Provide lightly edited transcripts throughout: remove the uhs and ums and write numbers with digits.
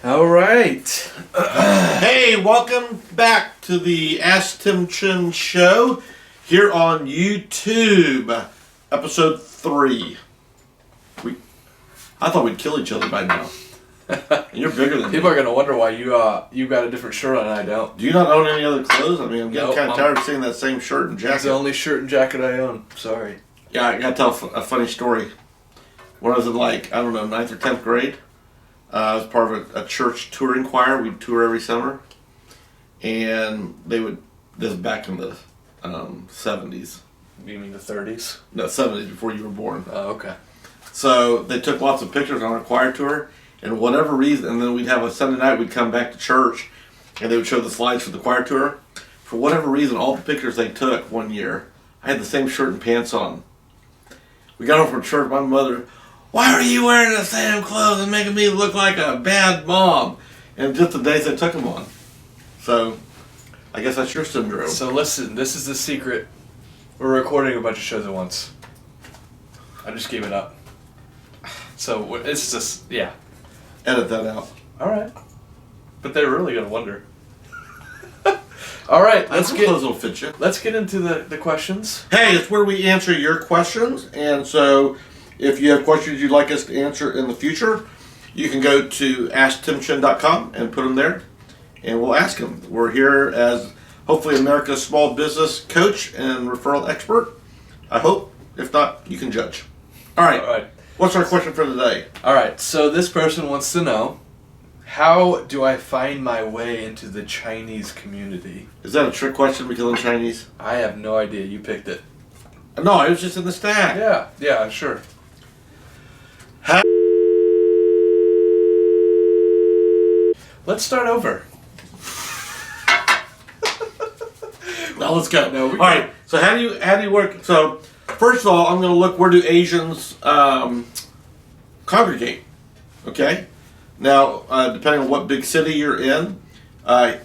All right. Hey, welcome back to the AskTimChin show here on YouTube, episode 3. I thought we'd kill each other by now. You're bigger than People me. are gonna wonder why you got a different shirt on and I don't. Do you not own any other clothes? I mean, I'm getting Nope, kind of tired of seeing that same shirt and It's jacket. the only shirt and jacket I own. Sorry. Yeah, I gotta tell a funny story. When I was in like, 9th or 10th grade, I was part of a church touring choir. We'd tour every summer. And this is back in the 70s. You mean the 30s? No, 70s, before you were born. Oh, okay. So they took lots of pictures on our choir tour. And whatever reason, and then we'd have a Sunday night, we'd come back to church, and they would show the slides for the choir tour. For whatever reason, all the pictures they took one year, I had the same shirt and pants on. We got home from church, my mother, "Why are you wearing the same clothes and making me look like a bad mom?" And just the days I took them on. So, I guess that's your syndrome. So listen, this is the secret. We're recording a bunch of shows at once. I just gave it up. So it's just, yeah. Edit that out. All right. But they're really gonna wonder. All right, Clothes will fit you. let's get into the questions. Hey, it's where we answer your questions. And so, if you have questions you'd like us to answer in the future, you can go to AskTimChin.com and put them there, and we'll ask them. We're here as hopefully America's small business coach and referral expert. I hope. If not, you can judge. All right. All right. What's our question for today? All right. So this person wants to know, how do I find my way into the Chinese community? Is that a trick question because I'm Chinese? I have no idea. You picked it. No, it was just in the stack. Yeah, sure. Let's start over. Now let's go. No, all right. So how do you work? So first of all, I'm going to look, where do Asians congregate? Okay. Now, depending on what big city you're in,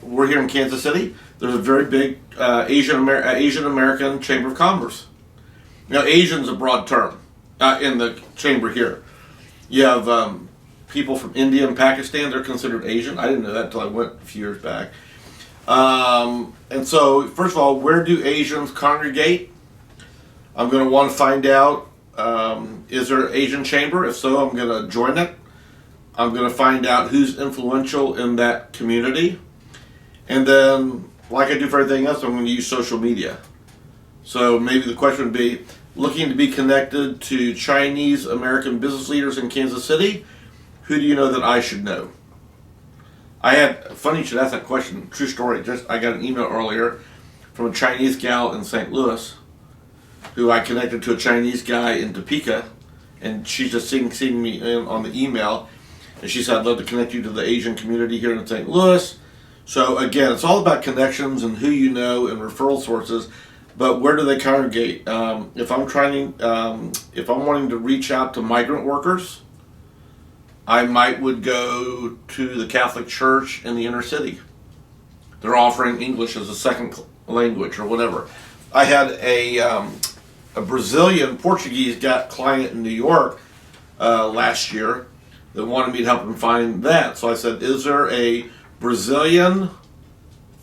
we're here in Kansas City. There's a very big Asian American Chamber of Commerce. Now, Asian's a broad term in the chamber here. You have people from India and Pakistan. They're considered Asian. I didn't know that until I went a few years back. And so, first of all, where do Asians congregate? I'm going to want to find out, is there an Asian chamber? If so, I'm going to join it. I'm going to find out who's influential in that community. And then, like I do for everything else, I'm going to use social media. So maybe the question would be, looking to be connected to Chinese American business leaders in Kansas City, who do you know that I should know? Funny you should ask that question, true story. I got an email earlier from a Chinese gal in St. Louis, who I connected to a Chinese guy in Topeka, and she's just seeing me in on the email, and she said, "I'd love to connect you to the Asian community here in St. Louis." So again, it's all about connections and who you know and referral sources. But where do they congregate? If I'm wanting to reach out to migrant workers, I would go to the Catholic Church in the inner city. They're offering English as a second language or whatever. I had a Brazilian Portuguese client in New York last year that wanted me to help him find that. So I said, "Is there a Brazilian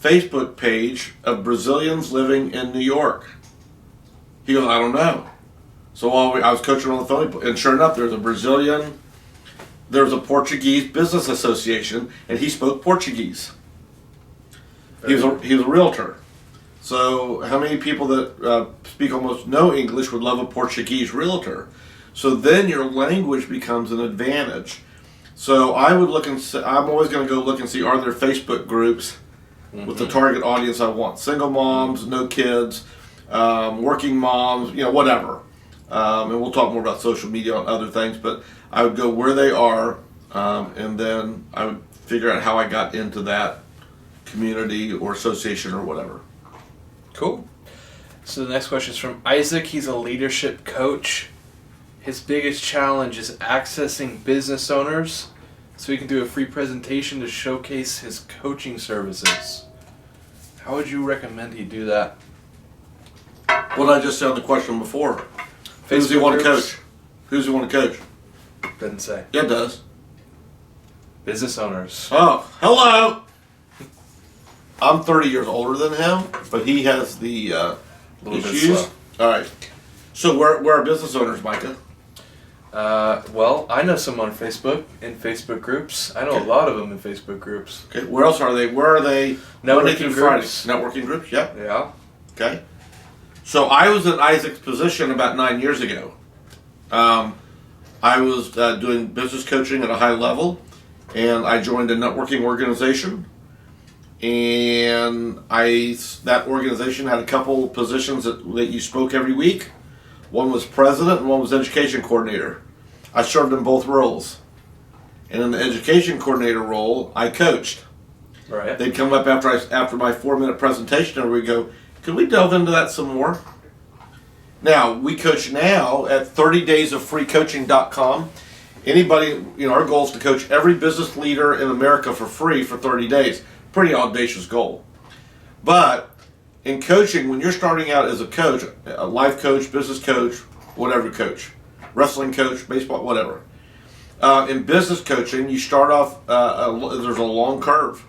Facebook page of Brazilians living in New York?" He goes, "I don't know." So while I was coaching on the phone, and sure enough, there's a Portuguese business association, and he spoke Portuguese. He was a realtor. So how many people that speak almost no English would love a Portuguese realtor? So then your language becomes an advantage. So I would look and see, I'm always going to go look and see, are there Facebook groups with the target audience I want? Single moms, no kids, working moms, whatever. And we'll talk more about social media and other things, but I would go where they are, and then I would figure out how I got into that community or association or whatever. Cool. So the next question is from Isaac. He's a leadership coach. His biggest challenge is accessing business owners so he can do a free presentation to showcase his coaching services. How would you recommend he do that? What did I just say on the question before? Who does he want to coach? Who does he want to coach? Doesn't say. Yeah, it does. Business owners. Oh, hello! I'm 30 years older than him, but he has the Little bit issues. slow. All right. So where are business owners, Micah? Well, I know some on Facebook, in Facebook groups. I know a lot of them in Facebook groups. Okay. Where else are they? Where are they? Monday through Groups. Friday. Networking groups. Yep. Yeah. Okay. So I was in Isaac's position about 9 years ago. I was doing business coaching at a high level, and I joined a networking organization. And that organization had a couple positions that you spoke every week. One was president and one was education coordinator. I served in both roles. And in the education coordinator role, I coached. Right. They'd come up after my 4-minute presentation and we'd go, could we delve into that some more? Now, we coach now at 30daysofFreeCoaching.com. Anybody, our goal is to coach every business leader in America for free for 30 days. Pretty audacious goal. But in coaching, when you're starting out as a coach, a life coach, business coach, whatever coach, wrestling coach, baseball, whatever. In business coaching, you start off, there's a long curve.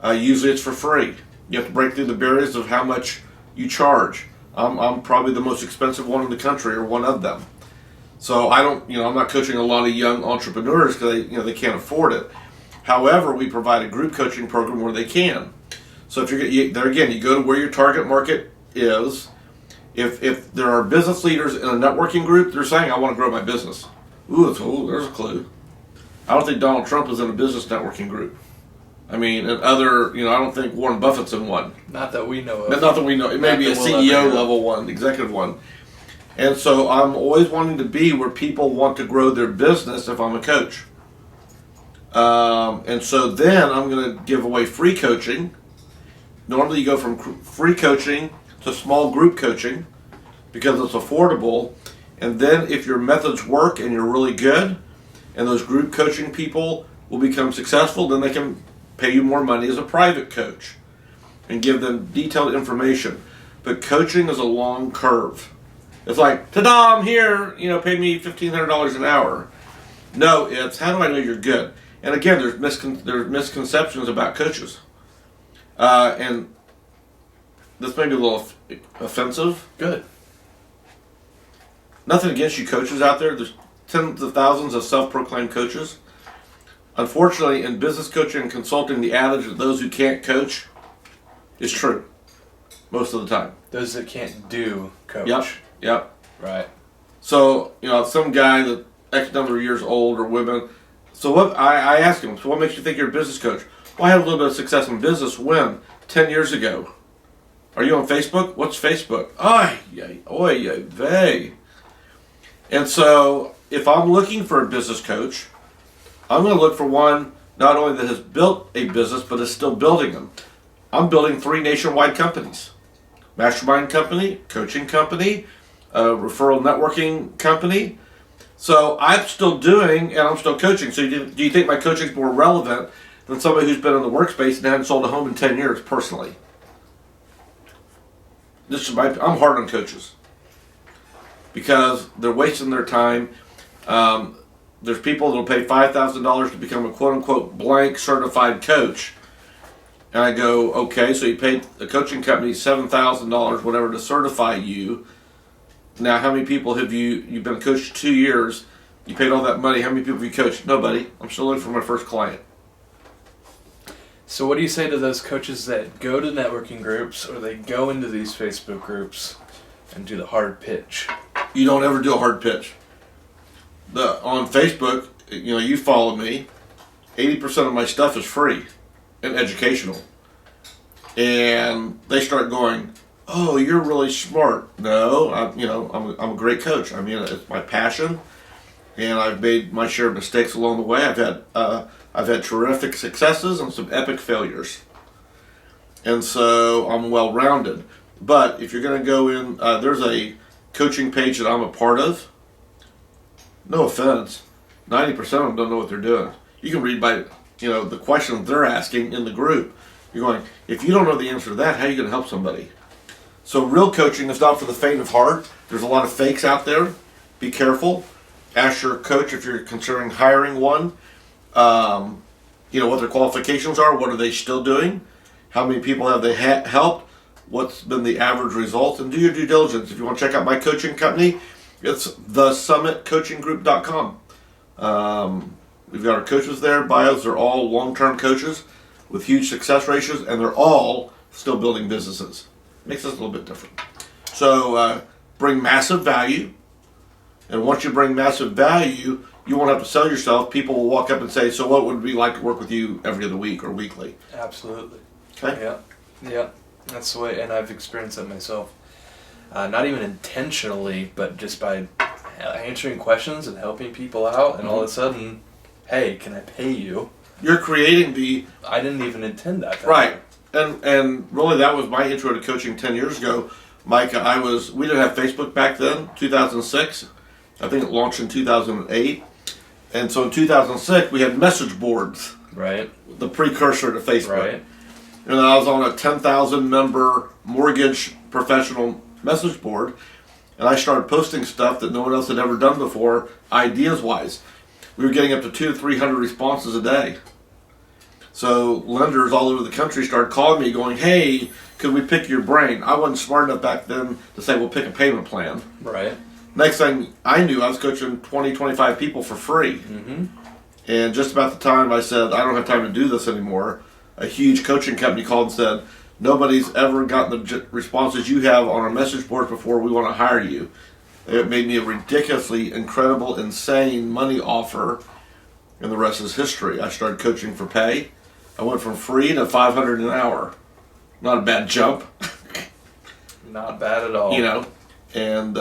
Usually it's for free. You have to break through the barriers of how much you charge. I'm probably the most expensive one in the country, or one of them. So I'm not coaching a lot of young entrepreneurs because they can't afford it. However, we provide a group coaching program where they can. So if you go to where your target market is. If there are business leaders in a networking group, they're saying, I want to grow my business. There's a clue. I don't think Donald Trump is in a business networking group. I mean, and I don't think Warren Buffett's in one. Not that we know of. Not that we know. It may be a CEO level one, executive one. And so I'm always wanting to be where people want to grow their business if I'm a coach. And so then I'm going to give away free coaching. Normally you go from free coaching to small group coaching because it's affordable. And then if your methods work and you're really good and those group coaching people will become successful, then they can pay you more money as a private coach and give them detailed information. But coaching is a long curve. It's like, ta-da, I'm here, pay me $1,500 an hour. No, it's how do I know you're good? And again, there's misconceptions about coaches. And this may be a little offensive. Good. Nothing against you coaches out there. There's tens of thousands of self-proclaimed coaches. Unfortunately, in business coaching and consulting, the adage that those who can't coach is true most of the time. Those that can't do coach. Yep. Right. So, some guy that X number of years old or women. So what I asked him, so what makes you think you're a business coach? Well, I had a little bit of success in business when? 10 years ago. Are you on Facebook? What's Facebook? Oy vey. And so, if I'm looking for a business coach, I'm going to look for one not only that has built a business, but is still building them. I'm building 3 nationwide companies. Mastermind company, coaching company, referral networking company. So I'm still doing and I'm still coaching. So do you think my coaching is more relevant than somebody who's been in the workspace and hasn't sold a home in 10 years personally? I'm hard on coaches because they're wasting their time. There's people that will pay $5,000 to become a quote-unquote blank certified coach. And I go, okay, so you paid a coaching company $7,000, whatever, to certify you. Now, how many people have you've been a coach 2 years, you paid all that money, how many people have you coached? Nobody. I'm still looking for my first client. So what do you say to those coaches that go to networking groups or they go into these Facebook groups and do the hard pitch? You don't ever do a hard pitch. On Facebook, you follow me, 80% of my stuff is free and educational. And they start going, oh, you're really smart. No, I'm a great coach. I mean, it's my passion, and I've made my share of mistakes along the way. I've had terrific successes and some epic failures, and so I'm well-rounded. But if you're going to go in, there's a coaching page that I'm a part of. No offense, 90% of them don't know what they're doing. You can read by the questions they're asking in the group. You're going, if you don't know the answer to that, how are you going to help somebody? So real coaching is not for the faint of heart. There's a lot of fakes out there. Be careful. Ask your coach if you're considering hiring one. what their qualifications are, what are they still doing, how many people have they helped, what's been the average result, and do your due diligence. If you want to check out my coaching company, it's thesummitcoachinggroup.com. We've got our coaches there, bios, they're all long-term coaches with huge success ratios, and they're all still building businesses. Makes us a little bit different. So bring massive value, and once you bring massive value, you won't have to sell yourself. People will walk up and say, so what would it be like to work with you every other week or weekly? Absolutely. Okay? Yeah. That's the way, and I've experienced that myself. Not even intentionally, but just by answering questions and helping people out, and all of a sudden, hey, can I pay you? You're creating the... I didn't even intend that. Right. And really that was my intro to coaching 10 years ago. Mike, we didn't have Facebook back then, 2006. I think it launched in 2008. And so in 2006, we had message boards. Right. The precursor to Facebook. Right. And I was on a 10,000 member mortgage professional message board. And I started posting stuff that no one else had ever done before, ideas wise. We were getting up to 200 to 300 responses a day. So lenders all over the country started calling me going, hey, could we pick your brain? I wasn't smart enough back then to say, we'll pick a payment plan. Right. Next thing I knew, I was coaching 20, 25 people for free. Mm-hmm. And just about the time I said, I don't have time to do this anymore, a huge coaching company called and said, nobody's ever gotten the responses you have on our message board before, we want to hire you. It made me a ridiculously incredible, insane money offer, and the rest is history. I started coaching for pay. I went from free to $500 an hour. Not a bad jump. Not bad at all. And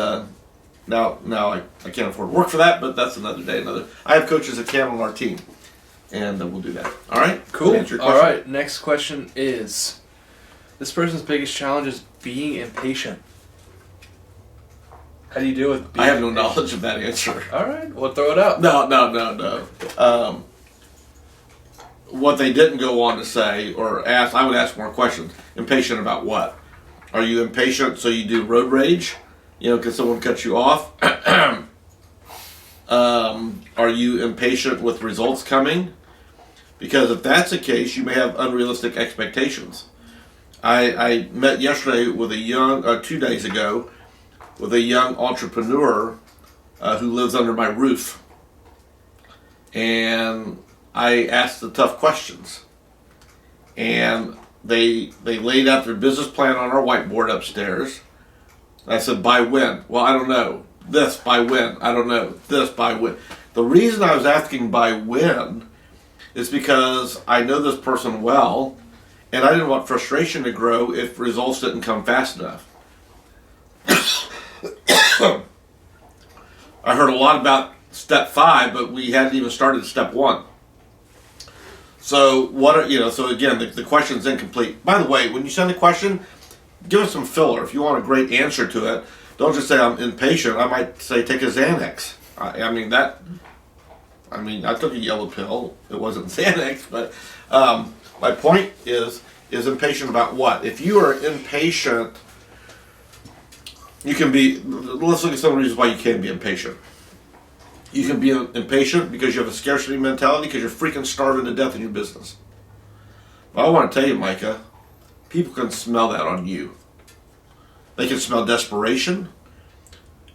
now I can't afford to work for that, but that's another day. I have coaches that can on our team, and we'll do that. All right? Cool. All right. Next question is, this person's biggest challenge is being impatient. How do you deal with being I have no impatient? knowledge of that answer. All right. Well, throw it out. No. What they didn't go on to say or ask, I would ask more questions. Impatient about what? Are you impatient so you do road rage? Because someone cuts you off? Are you impatient with results coming? Because if that's the case, you may have unrealistic expectations. I met yesterday with 2 days ago, with a young entrepreneur who lives under my roof. And I asked the tough questions. And they laid out their business plan on our whiteboard upstairs. I said, by when? Well, I don't know. This, by when? I don't know. This, by when? The reason I was asking by when is because I know this person well, and I didn't want frustration to grow if results didn't come fast enough. I heard a lot about step 5, but we hadn't even started step 1. So so again, the question's incomplete. By the way, when you send a question, give us some filler. If you want a great answer to it, don't just say I'm impatient. I might say take a Xanax. I took a yellow pill. It wasn't Xanax, but my point is impatient about what? If you are impatient, you can be, let's look at some reasons why you can be impatient. You can be impatient because you have a scarcity mentality because you're freaking starving to death in your business. But I want to tell you, Micah, people can smell that on you. They can smell desperation,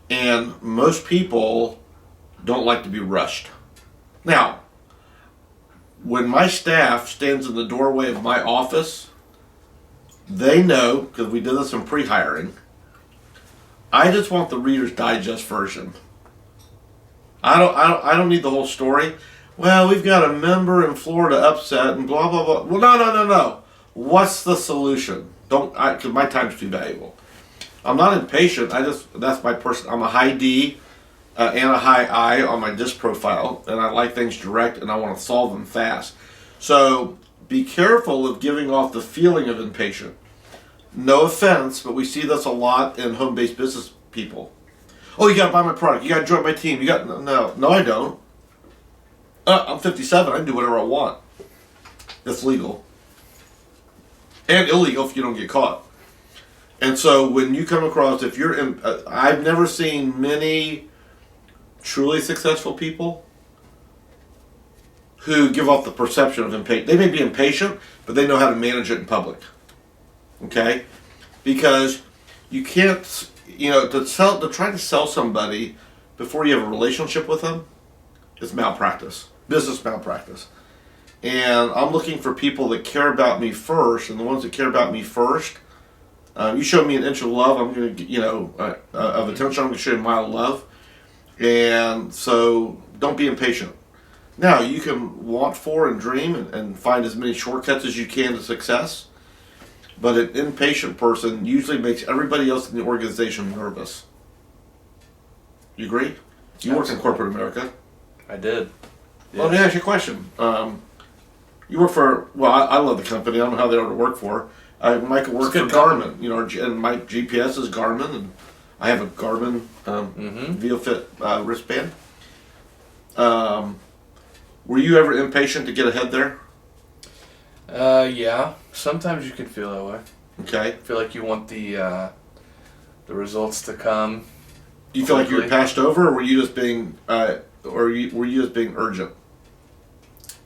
and most people don't like to be rushed. Now, when my staff stands in the doorway of my office, they know, because we did this in pre-hiring, I just want the Reader's Digest version. I don't need the whole story. Well, we've got a member in Florida upset and blah, blah, blah. Well, no. What's the solution? Because my time's too valuable. I'm not impatient. That's my person. I'm a high D and a high I on my disc profile, and I like things direct, and I want to solve them fast. So be careful of giving off the feeling of impatient. No offense, but we see this a lot in home-based business people. Oh, you got to buy my product. You got to join my team. No, I don't. I'm 57. I can do whatever I want. It's legal. And illegal if you don't get caught. And so when you come across, if you're in, I've never seen many truly successful people who give off the perception of impatient. They may be impatient, but they know how to manage it in public. Okay? Because you can't, to try to sell somebody before you have a relationship with them is malpractice, business malpractice. And I'm looking for people that care about me first, and the ones that care about me first, you show me an inch of love, I'm going to, of attention, I'm going to show you a mile of love. And so don't be impatient. Now, you can want for and dream and find as many shortcuts as you can to success, but an impatient person usually makes everybody else in the organization nervous. You agree? You worked in corporate America. I did. Well, let me ask you a question. You work for, I love the company. I don't know how they are to work for. Michael worked for Garmin, and my GPS is Garmin, and I have a Garmin ViaFit wristband. Were you ever impatient to get ahead there? Yeah. Sometimes you can feel that way. Okay. I feel like you want the results to come. Do you feel like you were passed over, or were you just being, were you just being urgent?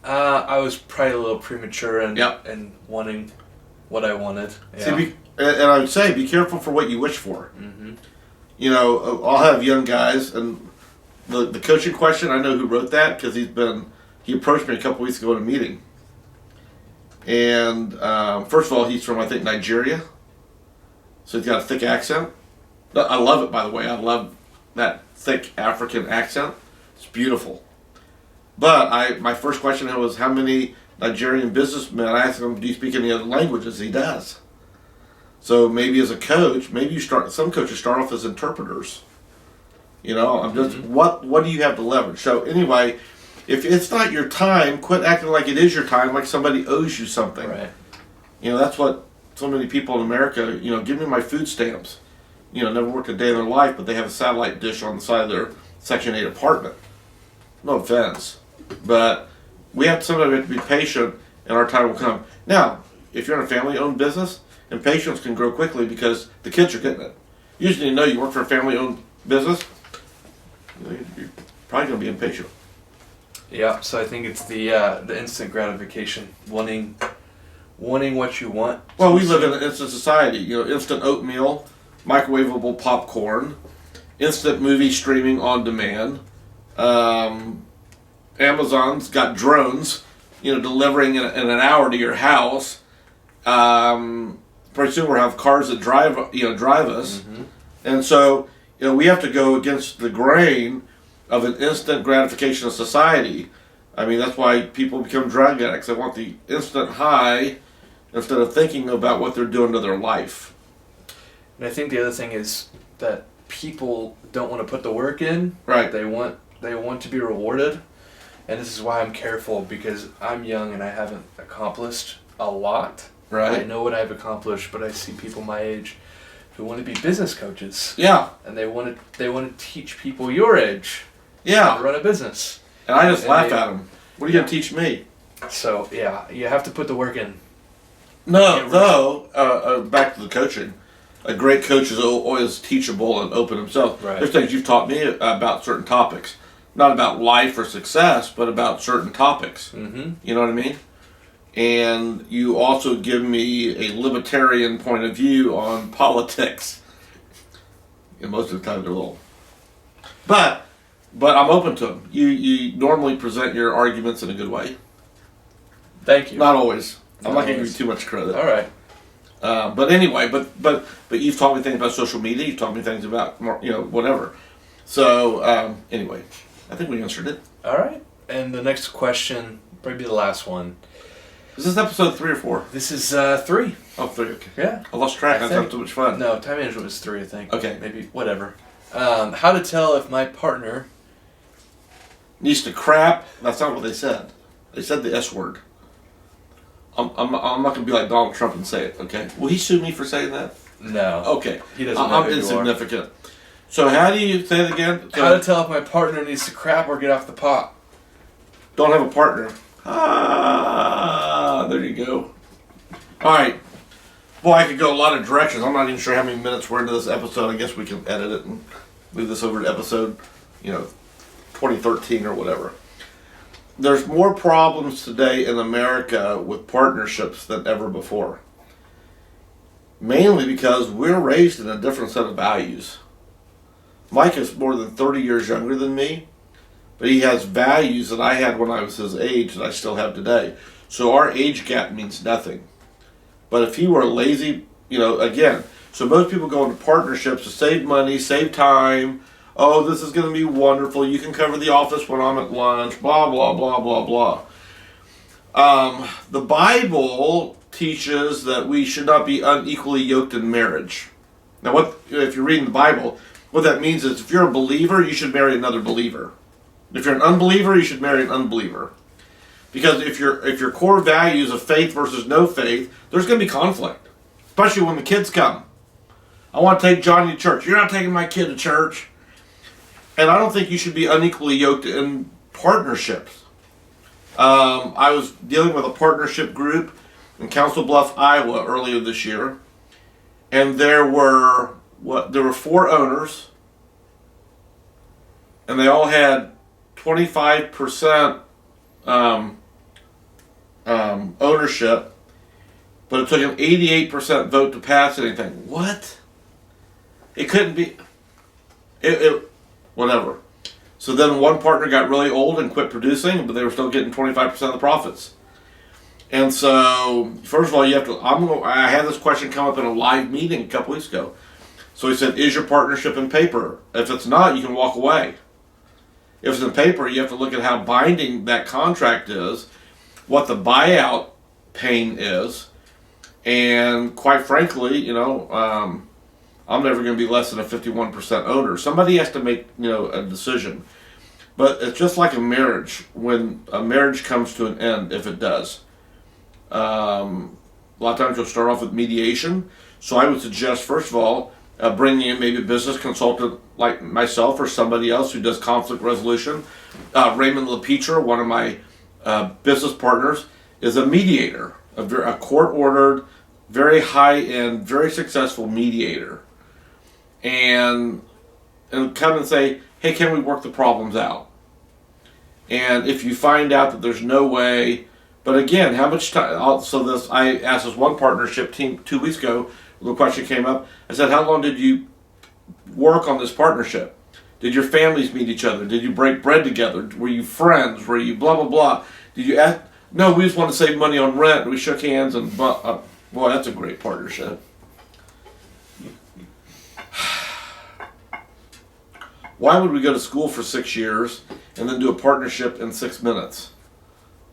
I was probably a little premature and wanting what I wanted. Yeah. See, and I would say, be careful for what you wish for. Mm-hmm. I'll have young guys, and the coaching question, I know who wrote that because he approached me a couple weeks ago in a meeting. And first of all, he's from, I think, Nigeria. So he's got a thick accent. I love it, by the way. I love that thick African accent. It's beautiful. But my first question was, how many Nigerian businessmen, I asked him, do you speak any other languages? He does. So maybe as a coach, some coaches start off as interpreters. I'm just, what do you have to leverage? So anyway, if it's not your time, quit acting like it is your time, like somebody owes you something. Right. That's what so many people in America, give me my food stamps. Never worked a day in their life, but they have a satellite dish on the side of their Section 8 apartment. No offense. But sometimes we have to be patient, and our time will come. Now, if you're in a family-owned business, impatience can grow quickly because the kids are getting it. Usually, you work for a family-owned business, you're probably going to be impatient. Yeah, so I think it's the instant gratification, wanting what you want. Well, we live in an instant society. Instant oatmeal, microwavable popcorn, instant movie streaming on demand. Amazon's got drones, delivering in an hour to your house. Pretty soon we'll have cars that drive us. Mm-hmm. And so, we have to go against the grain of an instant gratification of society. I mean, that's why people become drug addicts. They want the instant high instead of thinking about what they're doing to their life. And I think the other thing is that people don't want to put the work in. Right. They want to be rewarded. And this is why I'm careful, because I'm young and I haven't accomplished a lot. Right. I know what I've accomplished, but I see people my age who want to be business coaches. Yeah. And they want to teach people your age. Yeah. How to run a business. And I just laugh at them. What are you going to teach me? So, yeah, you have to put the work in. No, back to the coaching. A great coach is always teachable and open himself. Right. There's things you've taught me about certain topics. Not about life or success, but about certain topics. Mm-hmm. You know what I mean? And you also give me a libertarian point of view on politics. And most of the time they're little. But I'm open to them. You normally present your arguments in a good way. Thank you. Not always. I'm not always. going to give you too much credit. All right. But anyway, but you've taught me things about social media. You've taught me things about whatever. So anyway, I think we answered it. All right. And the next question, probably the last one. Is this episode 3 or 4? This is 3. Oh, 3. Okay. Yeah. I lost track. I was having too much fun. No, time management was 3, I think. Okay. Maybe whatever. How to tell if my partner needs to crap. That's not what they said. They said the S word. I'm not going to be like Donald Trump and say it, okay? Will he sue me for saying that? No. Okay. He doesn't know I'm who insignificant. You are. So how do you say it again? How to tell if my partner needs to crap or get off the pot? Don't have a partner. There you go. All right. Boy, I could go a lot of directions. I'm not even sure how many minutes we're into this episode. I guess we can edit it and move this over to episode, 2013 or whatever. there's more problems today in America with partnerships than ever before. Mainly because we're raised in a different set of values. Mike is more than 30 years younger than me, but he has values that I had when I was his age that I still have today. So our age gap means nothing. But if he were lazy, again, so most people go into partnerships to save money, save time. Oh, this is going to be wonderful. You can cover the office when I'm at lunch, blah, blah, blah, blah, blah. The Bible teaches that we should not be unequally yoked in marriage. Now, if you're reading the Bible, what that means is if you're a believer, you should marry another believer. If you're an unbeliever, you should marry an unbeliever. Because if your core values of faith versus no faith, there's going to be conflict. Especially when the kids come. I want to take Johnny to church. You're not taking my kid to church. And I don't think you should be unequally yoked in partnerships. I was dealing with a partnership group in Council Bluffs, Iowa earlier this year. And there were 4 owners. And they all had 25% ownership. But it took an 88% vote to pass anything. What? It couldn't be. Whatever. So then one partner got really old and quit producing, but they were still getting 25% of the profits. And so, first of all, you have to. I had this question come up in a live meeting a couple weeks ago. So he said, "Is your partnership in paper? If it's not, you can walk away. If it's in paper, you have to look at how binding that contract is, what the buyout pain is, and quite frankly, I'm never going to be less than a 51% owner. Somebody has to make, a decision. But it's just like a marriage. When a marriage comes to an end, if it does, a lot of times you'll start off with mediation. So I would suggest, first of all, bringing in maybe a business consultant like myself or somebody else who does conflict resolution. Raymond LaPetra, one of my business partners, is a mediator, a court-ordered, very high-end, very successful mediator. And come and say, hey, can we work the problems out? And if you find out that there's no way, but again, how much time? I asked this one partnership team 2 weeks ago. The question came up. I said, how long did you work on this partnership? Did your families meet each other? Did you break bread together? Were you friends? Were you blah blah blah? Did you ask? No, we just want to save money on rent. We shook hands and boy, that's a great partnership. Why would we go to school for 6 years and then do a partnership in 6 minutes?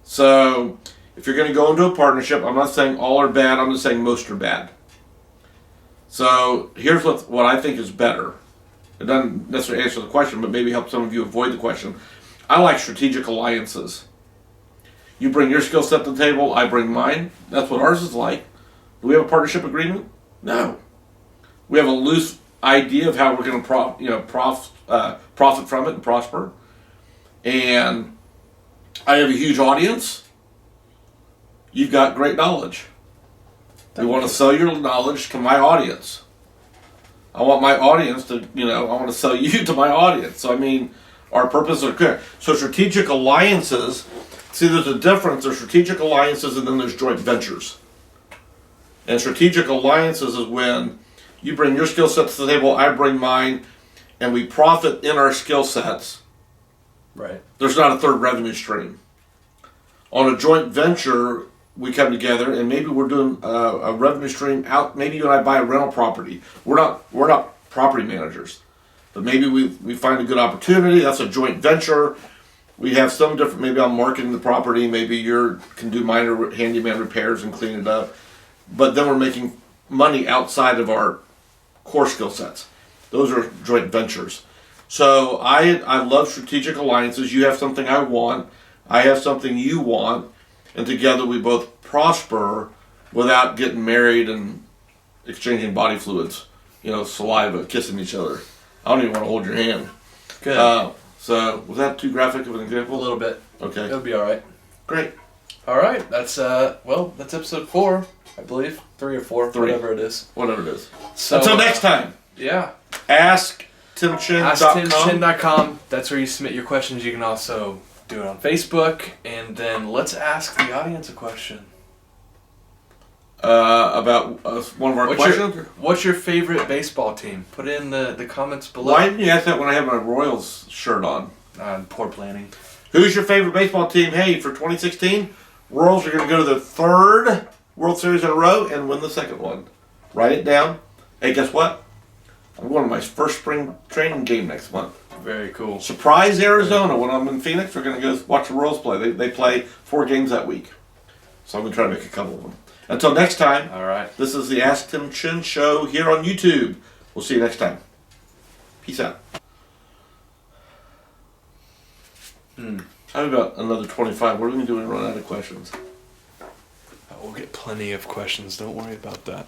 So, if you're going to go into a partnership, I'm not saying all are bad, I'm just saying most are bad. So, here's what I think is better. It doesn't necessarily answer the question, but maybe help some of you avoid the question. I like strategic alliances. You bring your skill set to the table, I bring mine. That's what ours is like. Do we have a partnership agreement? No. We have a loose idea of how we're going to profit from it and prosper. And I have a huge audience. You've got great knowledge. We want to sell your knowledge to my audience. I want my audience to, I want to sell you to my audience. So, our purposes are clear. So, strategic alliances, see, there's a difference. There's strategic alliances and then there's joint ventures. And strategic alliances is when you bring your skill sets to the table, I bring mine, and we profit in our skill sets. Right. There's not a third revenue stream. On a joint venture, we come together and maybe we're doing a revenue stream out. Maybe you and I buy a rental property. We're not property managers, but maybe we find a good opportunity. That's a joint venture. We have some different. Maybe I'm marketing the property. Maybe you can do minor handyman repairs and clean it up. But then we're making money outside of our core skill sets. Those are joint ventures. So I love strategic alliances. You have something I want. I have something you want. And together we both prosper without getting married and exchanging body fluids. Saliva, kissing each other. I don't even want to hold your hand. Good. So, was that too graphic of an example? A little bit. Okay. It'll be alright. Great. Alright, that's episode 4, I believe. 3 or 4, 3. whatever it is. Whatever it is. So, until next time. Yeah. AskTimChin.com. AskTimChin.com. That's where you submit your questions. You can also do it on Facebook, and then let's ask the audience a question. About one of our questions? What's your favorite baseball team? Put it in the comments below. Why didn't you ask that when I have my Royals shirt on? Poor planning. Who's your favorite baseball team? Hey, for 2016, Royals are going to go to their third World Series in a row and win the second one. Write it down. Hey, guess what? I'm going to my first spring training game next month. Very cool. Surprise Arizona. When I'm in Phoenix, we're going to go watch the Royals play. They play 4 games that week. So I'm going to try to make a couple of them. Until next time, all right. This is the AskTimChin show here on YouTube. We'll see you next time. Peace out. I have about another 25. What are we going to do when we run out of questions? We'll get plenty of questions. Don't worry about that.